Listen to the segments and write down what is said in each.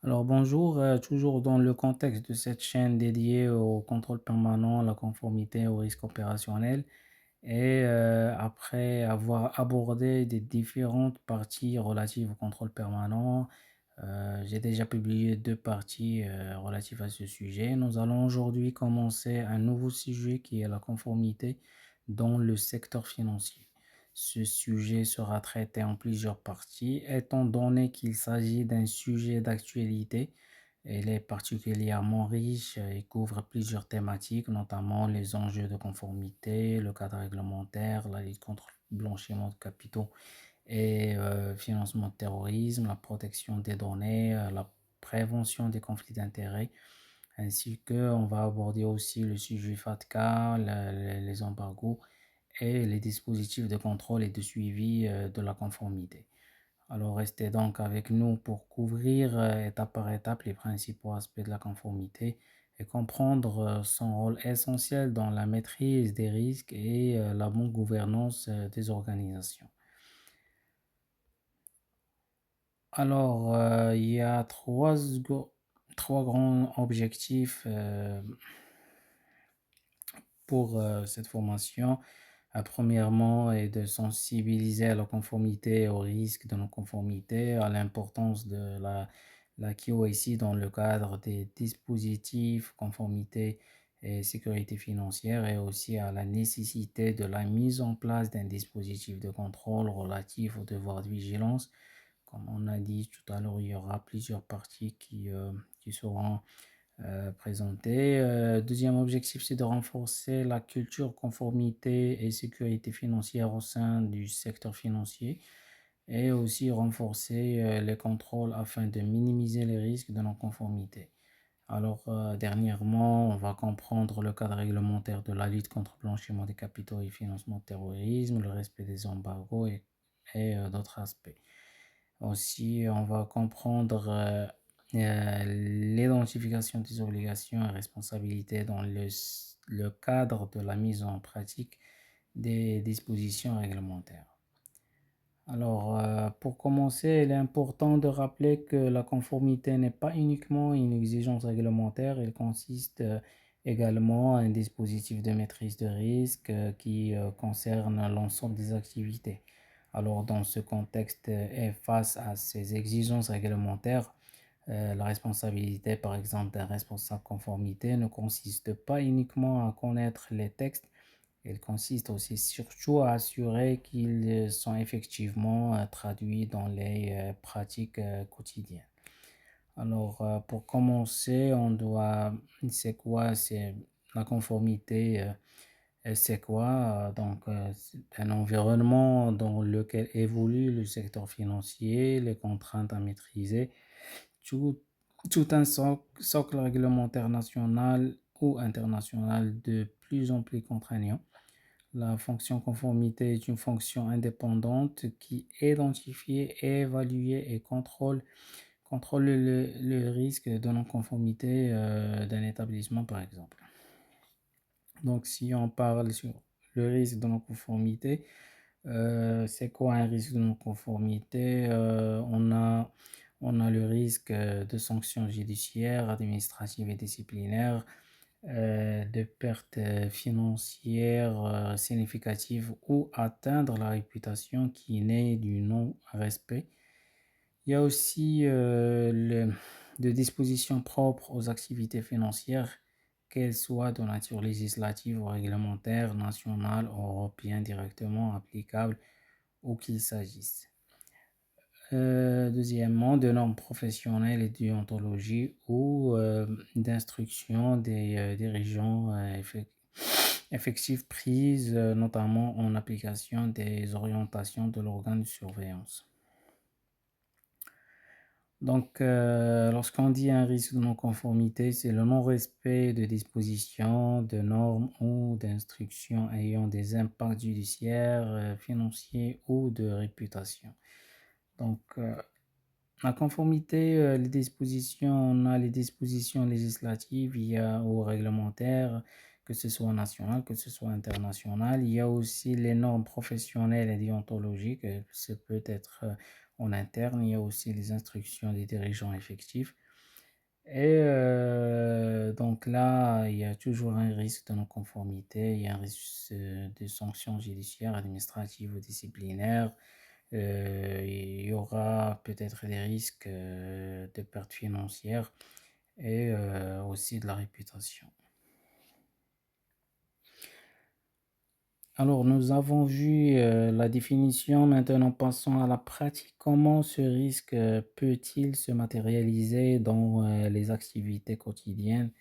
Alors bonjour, toujours dans le contexte de cette chaîne dédiée au contrôle permanent, à la conformité au risque opérationnel et après avoir abordé des différentes parties relatives au contrôle permanent, j'ai déjà publié deux parties relatives à ce sujet. Nous allons aujourd'hui commencer un nouveau sujet qui est la conformité dans le secteur financier. Ce sujet sera traité en plusieurs parties, étant donné qu'il s'agit d'un sujet d'actualité. Il est particulièrement riche et couvre plusieurs thématiques, notamment les enjeux de conformité, le cadre réglementaire, la lutte contre le blanchiment de capitaux et financement de terrorisme, la protection des données, la prévention des conflits d'intérêts, ainsi que on va aborder aussi le sujet FATCA, les embargos et les dispositifs de contrôle et de suivi de la conformité. Alors restez donc avec nous pour couvrir étape par étape les principaux aspects de la conformité et comprendre son rôle essentiel dans la maîtrise des risques et la bonne gouvernance des organisations. Alors, il y a trois grands objectifs pour cette formation. Premièrement, est de sensibiliser à la conformité, au risque de non-conformité, à l'importance de la KYC dans le cadre des dispositifs conformité et sécurité financière et aussi à la nécessité de la mise en place d'un dispositif de contrôle relatif au devoir de vigilance. Comme on a dit tout à l'heure, il y aura plusieurs parties qui seront présentées. Deuxième objectif, c'est de renforcer la culture conformité et sécurité financière au sein du secteur financier et aussi renforcer les contrôles afin de minimiser les risques de non-conformité. Alors, dernièrement, on va comprendre le cadre réglementaire de la lutte contre le blanchiment des capitaux et financement de terrorisme, le respect des embargos et d'autres aspects. Aussi, on va comprendre l'identification des obligations et responsabilités dans le cadre de la mise en pratique des dispositions réglementaires. Alors, pour commencer, il est important de rappeler que la conformité n'est pas uniquement une exigence réglementaire, elle consiste également à un dispositif de maîtrise de risque qui concerne l'ensemble des activités. Alors, dans ce contexte et face à ces exigences réglementaires, la responsabilité, par exemple, d'un responsable conformité ne consiste pas uniquement à connaître les textes, elle consiste aussi surtout à assurer qu'ils sont effectivement traduits dans les pratiques quotidiennes. Alors, pour commencer, c'est quoi? C'est la conformité. C'est quoi? C'est un environnement dans lequel évolue le secteur financier, les contraintes à maîtriser, tout, tout un socle réglementaire national ou international de plus en plus contraignant. La fonction conformité est une fonction indépendante qui identifie, évalue et contrôle le risque de non-conformité d'un établissement, par exemple. Donc, si on parle sur le risque de non-conformité, c'est quoi un risque de non-conformité? On a le risque de sanctions judiciaires, administratives et disciplinaires, de pertes financières significatives ou atteindre la réputation qui naît du non-respect. Il y a aussi des dispositions propres aux activités financières, qu'elles soient de nature législative ou réglementaire, nationale ou européenne directement applicables ou qu'il s'agisse. Deuxièmement, de normes professionnelles et de déontologie ou d'instructions des dirigeants effectifs prises, notamment en application des orientations de l'organe de surveillance. Donc, lorsqu'on dit un risque de non-conformité, c'est le non-respect de dispositions, de normes ou d'instructions ayant des impacts judiciaires, financiers ou de réputation. Donc, la conformité, on a les dispositions législatives, il y a ou réglementaires, que ce soit national, que ce soit international. Il y a aussi les normes professionnelles et déontologiques, ça peut être en interne. Il y a aussi les instructions des dirigeants effectifs. Et donc là, il y a toujours un risque de non-conformité, il y a un risque de sanctions judiciaires, administratives ou disciplinaires. Il y aura peut-être des risques de pertes financières et aussi de la réputation. Alors, nous avons vu la définition, maintenant passons à la pratique. Comment ce risque peut-il se matérialiser dans les activités quotidiennes?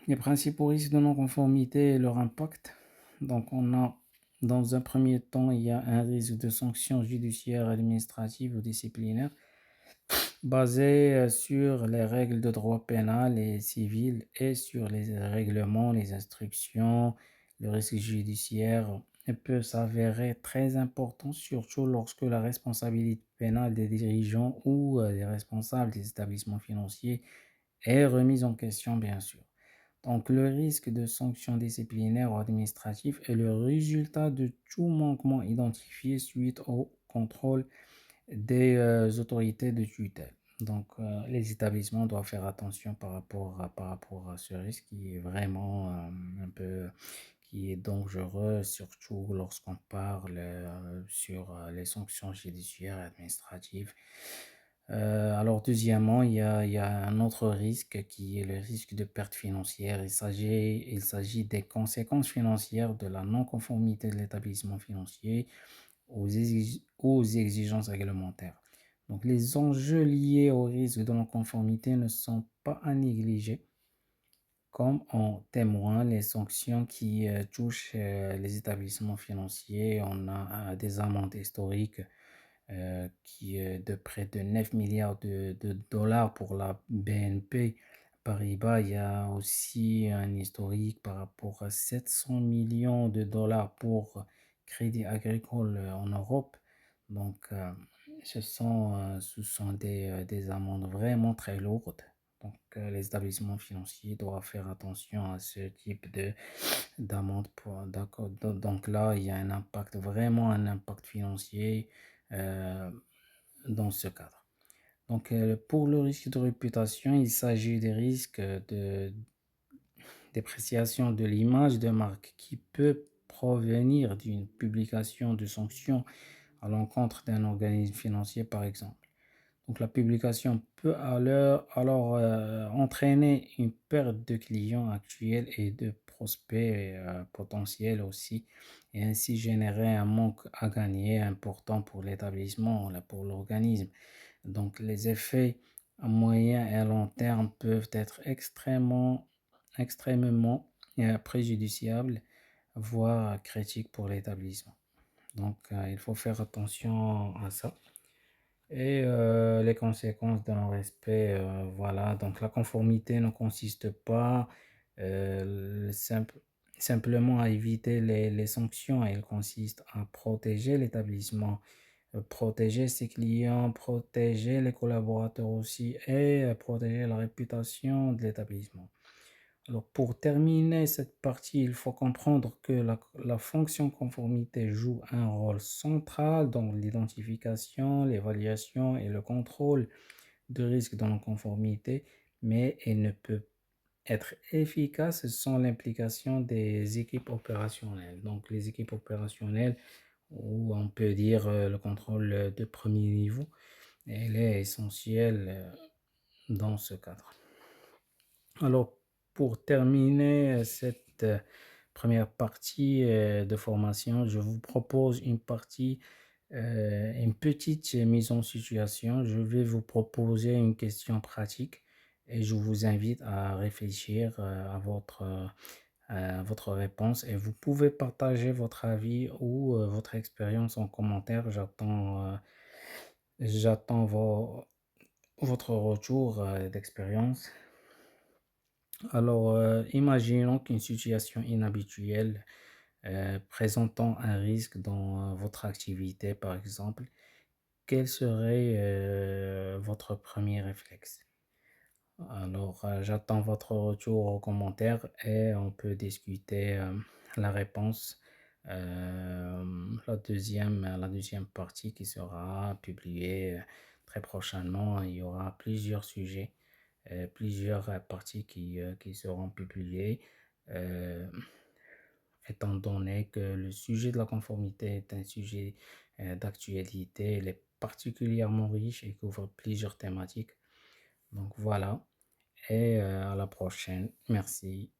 Les principaux risques de non-conformité et leur impact. Donc, on a, dans un premier temps, il y a un risque de sanctions judiciaires, administratives ou disciplinaires basé sur les règles de droit pénal et civil et sur les règlements, les instructions. Le risque judiciaire peut s'avérer très important, surtout lorsque la responsabilité pénale des dirigeants ou des responsables des établissements financiers est remise en question, bien sûr. Donc, le risque de sanctions disciplinaires ou administratives est le résultat de tout manquement identifié suite au contrôle des autorités de tutelle. Donc, les établissements doivent faire attention par rapport à ce risque qui est vraiment un peu qui est dangereux, surtout lorsqu'on parle sur les sanctions judiciaires et administratives. Alors, deuxièmement, il y a un autre risque qui est le risque de perte financière. Il s'agit des conséquences financières de la non-conformité de l'établissement financier aux exigences réglementaires. Donc, les enjeux liés au risque de non-conformité ne sont pas à négliger, comme en témoignent les sanctions qui touchent les établissements financiers. On a des amendes historiques qui est de près de 9 milliards de dollars pour la BNP Paribas. Il y a aussi un historique par rapport à 700 millions de dollars pour Crédit Agricole en Europe. Donc, ce sont des amendes vraiment très lourdes. Donc, les établissements financiers doivent faire attention à ce type d'amende. Donc là, il y a un impact, vraiment un impact financier euh, dans ce cadre. Donc, pour le risque de réputation, il s'agit des risques de dépréciation de l'image de marque qui peut provenir d'une publication de sanctions à l'encontre d'un organisme financier, par exemple. Donc, la publication peut alors entraîner une perte de clients actuels et de prospects potentiels aussi, et ainsi générer un manque à gagner important pour l'établissement, là, pour l'organisme. Donc, les effets à moyen et à long terme peuvent être extrêmement préjudiciables, voire critiques pour l'établissement. Donc, il faut faire attention à ça. Et les conséquences d'un respect, voilà. Donc, la conformité ne consiste pas simplement à éviter les sanctions. Elle consiste à protéger l'établissement, protéger ses clients, protéger les collaborateurs aussi et protéger la réputation de l'établissement. Alors, pour terminer cette partie, il faut comprendre que la fonction conformité joue un rôle central dans l'identification, l'évaluation et le contrôle de risques dans la conformité, mais elle ne peut être efficace sans l'implication des équipes opérationnelles. Donc, les équipes opérationnelles, ou on peut dire le contrôle de premier niveau, elle est essentielle dans ce cadre. Alors, pour terminer cette première partie de formation, je vous propose une petite mise en situation. Je vais vous proposer une question pratique et je vous invite à réfléchir à votre réponse et vous pouvez partager votre avis ou votre expérience en commentaire. J'attends votre retour d'expérience. Alors, imaginons qu'une situation inhabituelle présentant un risque dans votre activité, par exemple, quel serait votre premier réflexe? Alors, j'attends votre retour en commentaire et on peut discuter la réponse, euh, la deuxième partie qui sera publiée très prochainement. Il y aura plusieurs sujets, plusieurs parties qui seront publiées. euh, Étant donné que le sujet de la conformité est un sujet d'actualité, il est particulièrement riche et couvre plusieurs thématiques. Donc voilà, et à la prochaine. Merci.